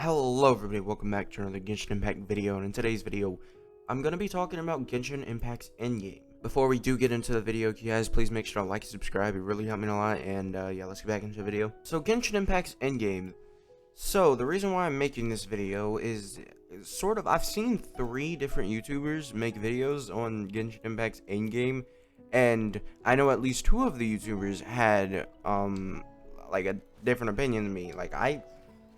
Hello everybody, welcome back to another Genshin Impact video, and in today's video, I'm going to be talking about Genshin Impact's endgame. Before we do get into the video, guys, please make sure to like and subscribe, it really helped me a lot, and yeah, let's get back into the video. So, Genshin Impact's endgame. So, the reason why I'm making this video is I've seen 3 different YouTubers make videos on Genshin Impact's endgame, and I know at least 2 of the YouTubers had, like a different opinion than me.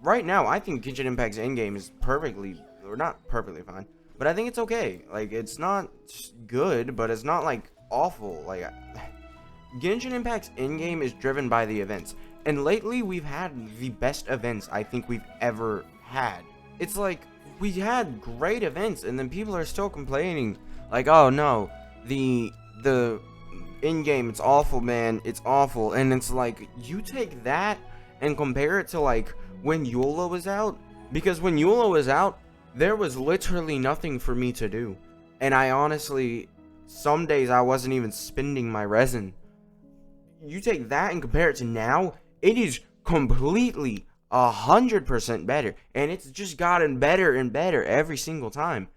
Right now, I think Genshin Impact's endgame is not perfectly fine, but I think it's okay. Like, it's not good, but it's not, like, awful. Genshin Impact's endgame is driven by the events, and lately we've had the best events I think we've ever had. It's like, we had great events, and then people are still complaining, like, oh no, the endgame, it's awful, man, it's awful, and it's like, you take that and compare it to, like, when Eula was out, because when Eula was out, there was literally nothing for me to do, and I honestly, some days I wasn't even spending my resin. You take that and compare it to now, it is completely 100% better, and it's just gotten better and better every single time.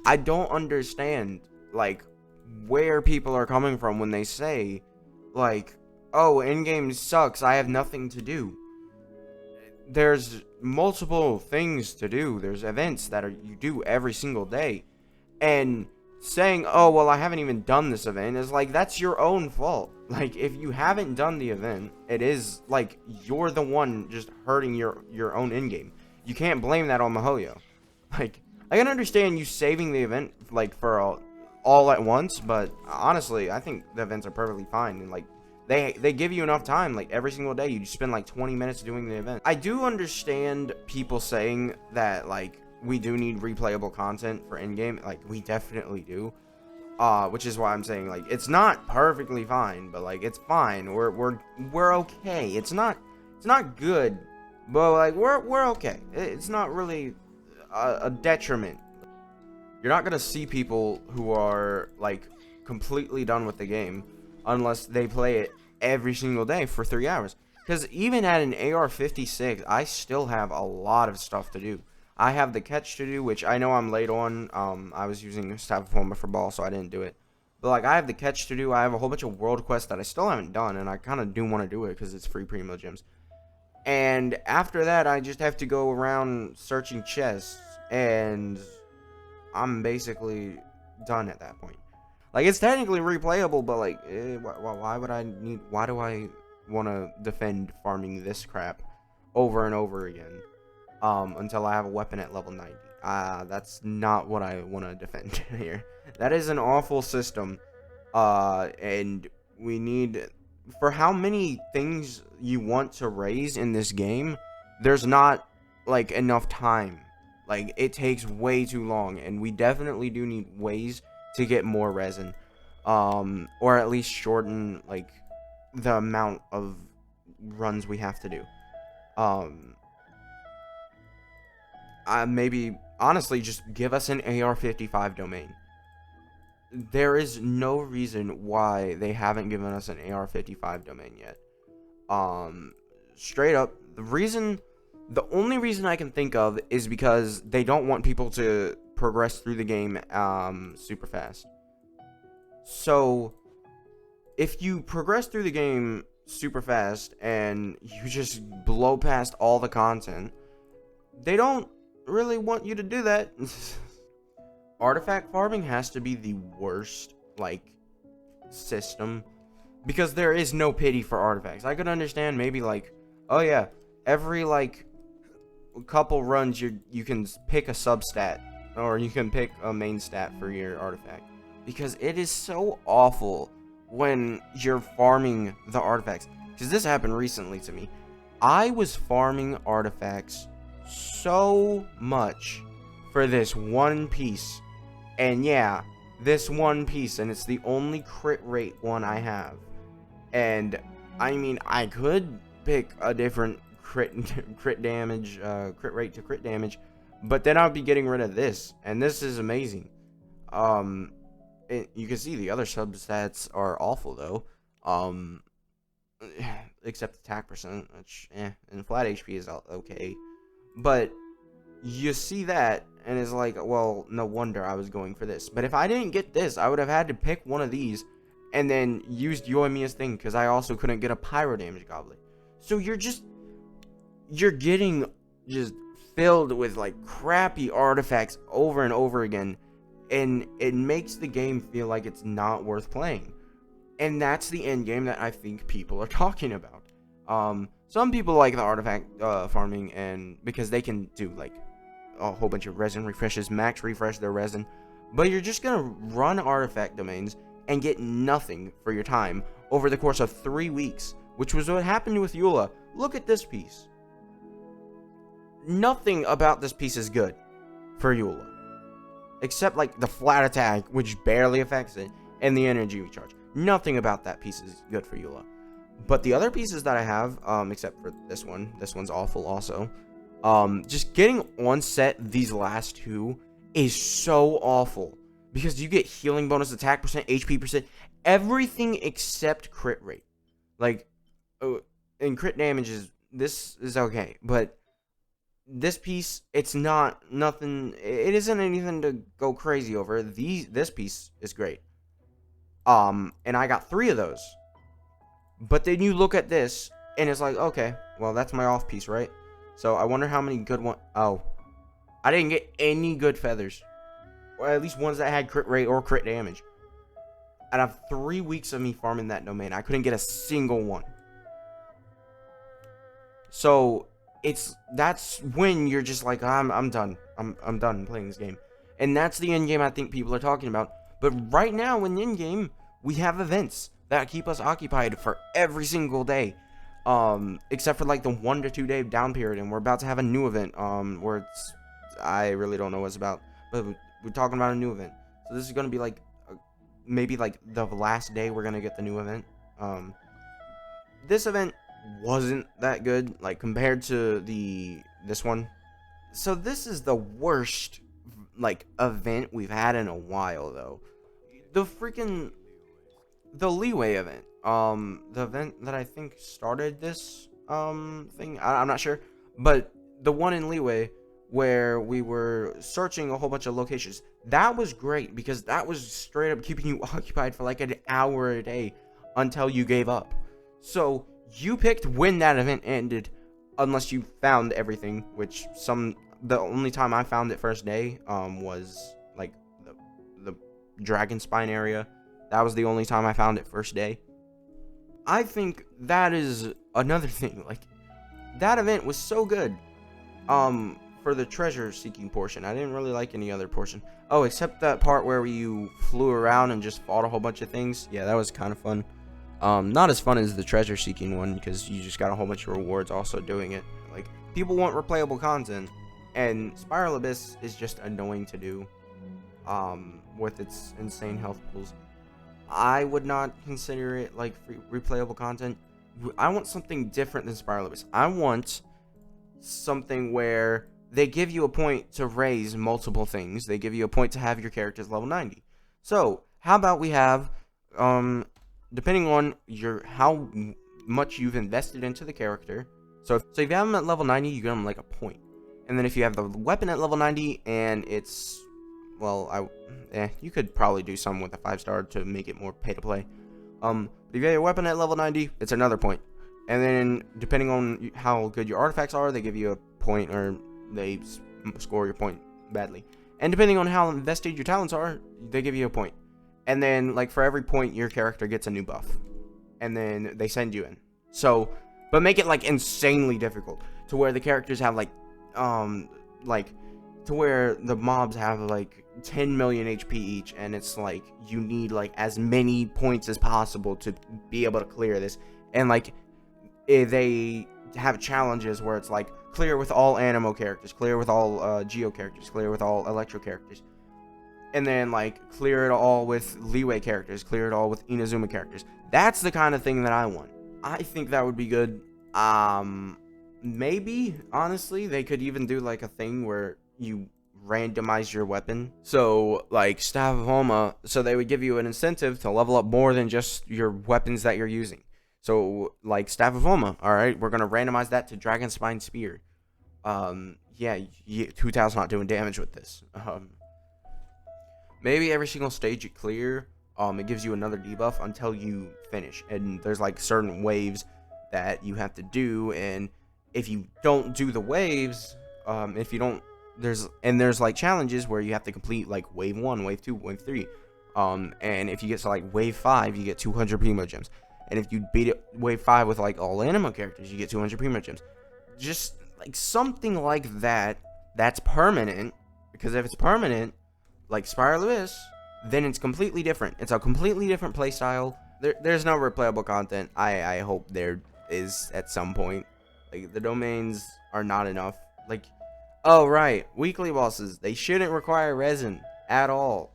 I don't understand, like, where people are coming from when they say, like, oh, endgame sucks, I have nothing to do. There's multiple things to do. There's events that you do every single day, and saying, oh, well, I haven't even done this event is like, that's your own fault. Like, if you haven't done the event, it is like you're the one just hurting your own endgame. You can't blame that on Mihoyo. Like, I can understand you saving the event like for all at once, but honestly, I think the events are perfectly fine, and like, they give you enough time, like, every single day. You just spend, like, 20 minutes doing the event. I do understand people saying that, like, we do need replayable content for endgame. Like, we definitely do. Which is why I'm saying, like, it's not perfectly fine, but, like, it's fine. We're okay. It's not good, but, like, we're okay. It's not really a detriment. You're not gonna see people who are, like, completely done with the game unless they play it every single day for 3 hours. Because even at an AR-56, I still have a lot of stuff to do. I have the catch to do, which I know I'm late on. I was using Staff of Homa for ball, so I didn't do it. But, like, I have the catch to do. I have a whole bunch of world quests that I still haven't done, and I kind of do want to do it because it's free Primo Gems. And after that, I just have to go around searching chests, and I'm basically done at that point. Like, it's technically replayable, but, like, why do I want to defend farming this crap over and over again, until I have a weapon at level 90? That's not what I want to defend here. That is an awful system, and we need, for how many things you want to raise in this game, there's not, like, enough time. Like, it takes way too long, and we definitely do need ways to get more resin, or at least shorten, like, the amount of runs we have to do. Maybe, honestly, just give us an AR-55 domain. There is no reason why they haven't given us an AR-55 domain yet. Straight up, the only reason I can think of is because they don't want people to progress through the game super fast. So if you progress through the game super fast and you just blow past all the content, they don't really want you to do that. Artifact farming has to be the worst, like, system, because there is no pity for artifacts. I could understand maybe, like, oh yeah, every, like, couple runs you can pick a substat, or you can pick a main stat for your artifact, because it is so awful when you're farming the artifacts. Because this happened recently to me. I was farming artifacts so much for this one piece, and yeah, this one piece, and it's the only crit rate one I have. And I mean, I could pick a different crit damage, crit rate to crit damage, but then I'll be getting rid of this, and this is amazing. You can see the other substats are awful though. Except attack percent, which and flat HP is okay. But you see that, and it's like, well, no wonder I was going for this. But if I didn't get this, I would have had to pick one of these and then used Yoimiya's thing, because I also couldn't get a pyro damage goblet. So you're getting just filled with like crappy artifacts over and over again, and it makes the game feel like it's not worth playing. And that's the end game that I think people are talking about. Some people like the artifact farming, and because they can do like a whole bunch of resin refreshes, max refresh their resin, but you're just gonna run artifact domains and get nothing for your time over the course of 3 weeks, which was what happened with Eula. Look at this piece. Nothing about this piece is good for Eula, except like the flat attack, which barely affects it, and the energy recharge. Nothing about that piece is good for Eula. But the other pieces that I have, except for this one's awful also. Just getting on set these last two is so awful, because you get healing bonus, attack percent, HP percent, everything except crit rate. Like, and crit damage this is okay, but this piece, it's not nothing. It isn't anything to go crazy over. This piece is great. And I got 3 of those. But then you look at this, and it's like, okay, well, that's my off piece, right? So I wonder how many good ones. Oh, I didn't get any good feathers, or at least ones that had crit rate or crit damage. Out of 3 weeks of me farming that domain, I couldn't get a single one. So that's when you're just like, I'm done. I'm done playing this game, and that's the end game I think people are talking about. But right now in end game, we have events that keep us occupied for every single day, except for like the 1 to 2 day down period, and we're about to have a new event where I really don't know what it's about, but we're talking about a new event. So this is gonna be like maybe like the last day we're gonna get the new event. This event wasn't that good, like, compared to this one. So this is the worst like event we've had in a while, though. The leeway event, the event that I think started this thing, I'm not sure, but the one in leeway where we were searching a whole bunch of locations, that was great, because that was straight up keeping you occupied for like an hour a day until you gave up. So you picked when that event ended, unless you found everything, which the only time I found it first day was like the dragon spine area. That was the only time I found it first day. I think that is another thing. Like, that event was so good. For the treasure seeking portion, I didn't really like any other portion. Oh, except that part where you flew around and just fought a whole bunch of things. Yeah, that was kind of fun. Not as fun as the treasure seeking one, because you just got a whole bunch of rewards also doing it. Like, people want replayable content, and Spiral Abyss is just annoying to do. With its insane health pools, I would not consider it like replayable content. I want something different than Spiral Abyss. I want something where they give you a point to raise multiple things. They give you a point to have your characters level 90. So how about we have, depending on how much you've invested into the character. So if you have them at level 90, you get them like a point. And then if you have the weapon at level 90 and it's, well, you could probably do some with a 5-star to make it more pay to play. But if you have your weapon at level 90, it's another point. And then depending on how good your artifacts are, they give you a point, or they score your point badly. And depending on how invested your talents are, they give you a point. And then, like, for every point, your character gets a new buff. And then they send you in. So, but make it like insanely difficult, to where the characters have like to where the mobs have like 10 million HP each, and it's like you need like as many points as possible to be able to clear this. And like they have challenges where it's like clear with all Animo characters, clear with all Geo characters, clear with all Electro characters, and then like clear it all with Leeway characters, clear it all with Inazuma characters. That's the kind of thing that I want. I think that would be good. Maybe, honestly, they could even do like a thing where you randomize your weapon. So like Staff of Homa, so they would give you an incentive to level up more than just your weapons that you're using. So like Staff of Homa, alright, we're gonna randomize that to Dragon Spine Spear. yeah, 2,000 not doing damage with this. Maybe every single stage you clear, it gives you another debuff until you finish. And there's like certain waves that you have to do, and if you don't do the waves, if you don't, there's like challenges where you have to complete like wave 1, wave 2, wave 3. And if you get to like wave 5, you get 200 primo gems. And if you beat it wave 5 with like all animo characters, you get 200 primo gems. Just like something like that that's permanent, because if it's permanent like Spire Lewis, then it's completely different. It's a completely different playstyle. There's no replayable content. I hope there is at some point. Like, the domains are not enough. Like, oh right, weekly bosses, they shouldn't require resin at all.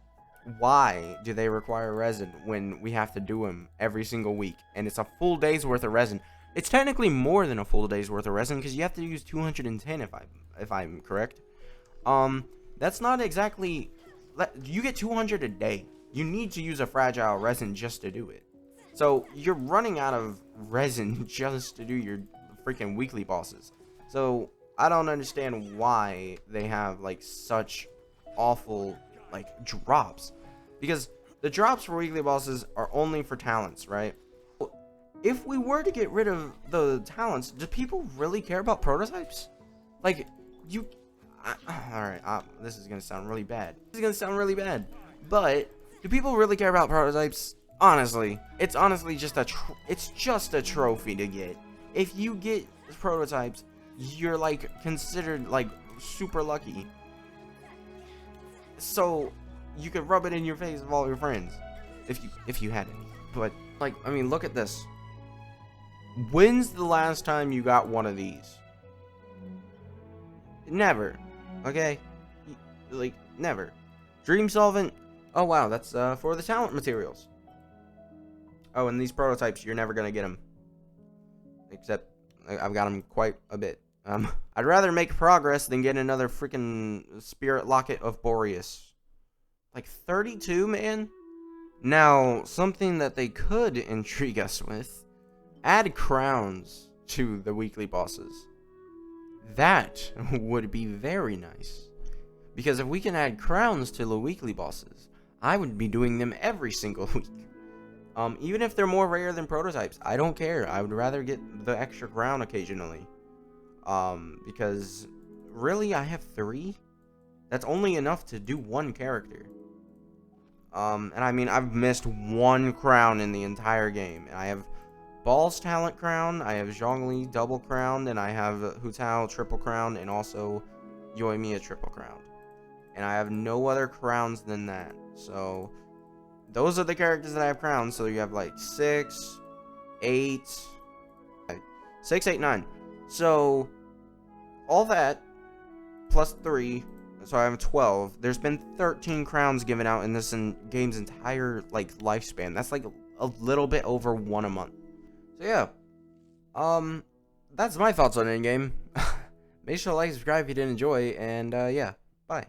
Why do they require resin when we have to do them every single week, and it's a full day's worth of resin? It's technically more than a full day's worth of resin, because you have to use 210 if I'm correct. That's not exactly. You get 200 a day. You need to use a fragile resin just to do it. So you're running out of resin just to do your freaking weekly bosses. So I don't understand why they have like such awful like drops, because the drops for weekly bosses are only for talents, right? If we were to get rid of the talents, do people really care about prototypes? Like, you... Alright, this is gonna sound really bad. But, do people really care about prototypes? Honestly, it's honestly just a trophy to get. If you get prototypes, you're like considered like super lucky. So, you could rub it in your face of all your friends, if you had any. But, like, I mean, look at this. When's the last time you got one of these? Never. Okay? Like, never. Dream Solvent. Oh, wow. That's for the talent materials. Oh, and these prototypes, you're never going to get them. Except, I've got them quite a bit. I'd rather make progress than get another freaking Spirit Locket of Boreas. Like, 32, man? Now, something that they could intrigue us with. Add crowns to the weekly bosses. That would be very nice. Because if we can add crowns to the weekly bosses, I would be doing them every single week. Even if they're more rare than prototypes, I don't care. I would rather get the extra crown occasionally. Because really, I have 3. That's only enough to do one character. And I mean, I've missed 1 crown in the entire game. And I have Ball's Talent Crown, I have Zhongli Double Crown, and I have Hu Tao Triple Crown, and also Yoimiya Triple Crown. And I have no other crowns than that. So, those are the characters that I have crowns. So, you have like 6, 8, 9. So, all that, plus 3, so I have 12. There's been 13 crowns given out in this game's entire like lifespan. That's like a little bit over 1 a month. So yeah, that's my thoughts on endgame. Make sure to like, subscribe if you did enjoy, and yeah, bye.